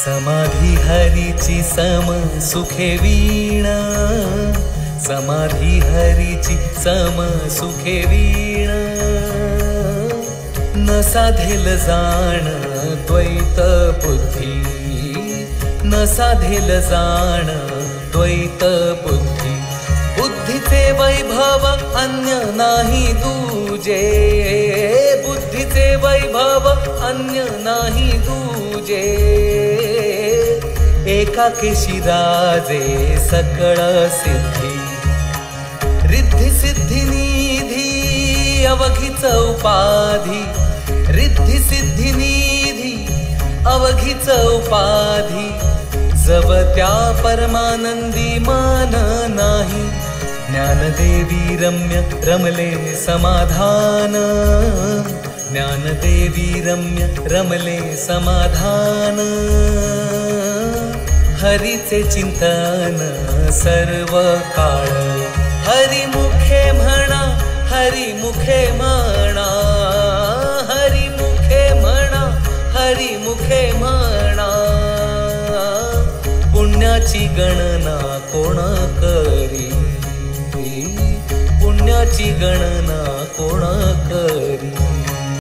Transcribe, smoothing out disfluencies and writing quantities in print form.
समाधी हरीची सम सुखे वीणा, समाधी हरीची सम सुखे वीणा, न साधेल जाण द्वैत बुद्धी, न साधेल जाण द्वैत बुद्धी, बुद्धीचे वैभव अन्य नाही दूजे, बुद्धीचे वैभव अन्य नाही दूजे, एकाकेशी राजे सकळ सिद्धी, रिद्धी सिद्धी निधी अवघीच उपाधी, रिद्धी सिद्धी निधी अवघीच उपाधी, जब त्या परमानंदी मान नाही, ज्ञानदेवी रम्य रमले समाधान, ज्ञानदेवी रम्य रमले समाधान, हरीचे चिंतन सर्व काळ, हरी मुखे म्हणा, हरी मुखे म्हणा, हरी मुखे म्हणा, हरी मुखे म्हणा, पुण्याची गणना कोण करी, पुण्याची गणना कोण करी.